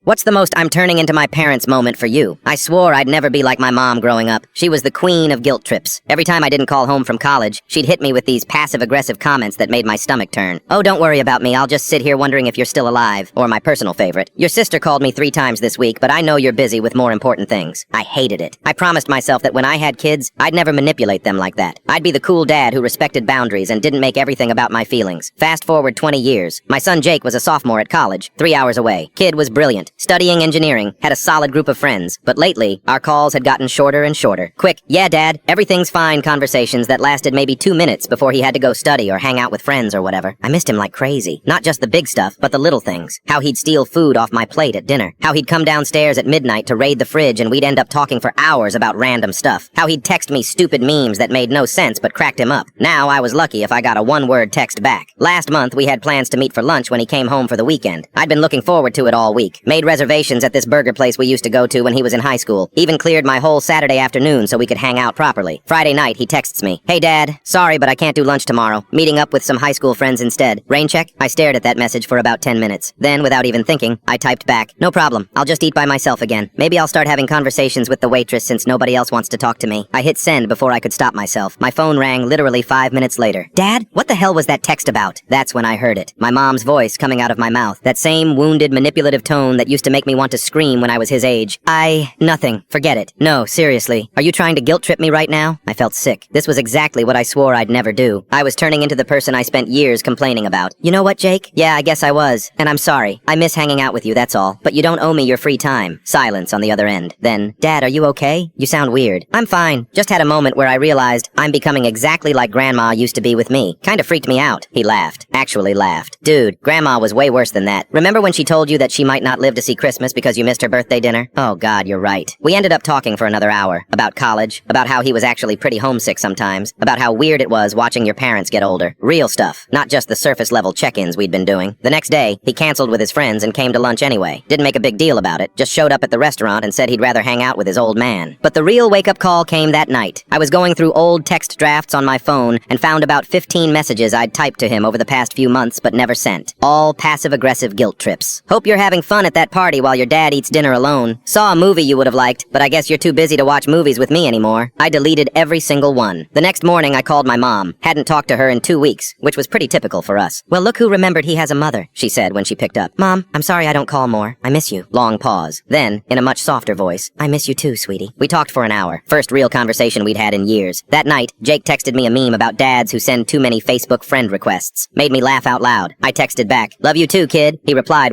What's the most I'm turning into my parents moment for you? I swore I'd never be like my mom growing up. She was the queen of guilt trips. Every time I didn't call home from college, she'd hit me with these passive-aggressive comments that made my stomach turn. Oh, don't worry about me, I'll just sit here wondering if you're still alive. Or my personal favorite, your sister called me 3 times this week, but I know you're busy with more important things. I hated it. I promised myself that when I had kids, I'd never manipulate them like that. I'd be the cool dad who respected boundaries and didn't make everything about my feelings. Fast forward 20 years. My son Jake was a sophomore at college, 3 hours away. Kid was brilliant, studying engineering, had a solid group of friends, but lately, our calls had gotten shorter and shorter. Quick, yeah dad, everything's fine conversations that lasted maybe 2 minutes before he had to go study or hang out with friends or whatever. I missed him like crazy. Not just the big stuff, but the little things. How he'd steal food off my plate at dinner. How he'd come downstairs at midnight to raid the fridge and we'd end up talking for hours about random stuff. How he'd text me stupid memes that made no sense but cracked him up. Now I was lucky if I got a one-word text back. Last month we had plans to meet for lunch when he came home for the weekend. I'd been looking forward to it all week. Made reservations at this burger place we used to go to when he was in high school. Even cleared my whole Saturday afternoon so we could hang out properly. Friday night, he texts me, "Hey dad, sorry but I can't do lunch tomorrow. Meeting up with some high school friends instead. Rain check?" I stared at that message for about 10 minutes. Then, without even thinking, I typed back, "No problem. I'll just eat by myself again. Maybe I'll start having conversations with the waitress since nobody else wants to talk to me." I hit send before I could stop myself. My phone rang literally 5 minutes later. "Dad, what the hell was that text about?" That's when I heard it. My mom's voice coming out of my mouth. That same wounded, manipulative tone that used to make me want to scream when I was his age. Nothing. Forget it. No, seriously. Are you trying to guilt trip me right now? I felt sick. This was exactly what I swore I'd never do. I was turning into the person I spent years complaining about. You know what, Jake? Yeah, I guess I was. And I'm sorry. I miss hanging out with you, that's all. But you don't owe me your free time. Silence on the other end. Then, Dad, are you okay? You sound weird. I'm fine. Just had a moment where I realized I'm becoming exactly like Grandma used to be with me. Kinda freaked me out. He laughed. Actually laughed. Dude, Grandma was way worse than that. Remember when she told you that she might not live to see Christmas because you missed her birthday dinner? Oh God, you're right. We ended up talking for another hour. About college, about how he was actually pretty homesick sometimes, about how weird it was watching your parents get older. Real stuff, not just the surface level check-ins we'd been doing. The next day, he canceled with his friends and came to lunch anyway. Didn't make a big deal about it, just showed up at the restaurant and said he'd rather hang out with his old man. But the real wake-up call came that night. I was going through old text drafts on my phone and found about 15 messages I'd typed to him over the past few months but never sent. All passive-aggressive guilt trips. "Hope you're having fun at that party while your dad eats dinner alone. Saw a movie you would have liked, but I guess you're too busy to watch movies with me anymore." I deleted every single one. The next morning I called my mom. Hadn't talked to her in 2 weeks, which was pretty typical for us. "Well, look who remembered he has a mother," she said when she picked up. "Mom, I'm sorry I don't call more. I miss you." Long pause. Then, in a much softer voice, "I miss you too, sweetie." We talked for an hour. First real conversation we'd had in years. That night, Jake texted me a meme about dads who send too many Facebook friend requests. Made me laugh out loud. I texted back, "Love you too, kid." He replied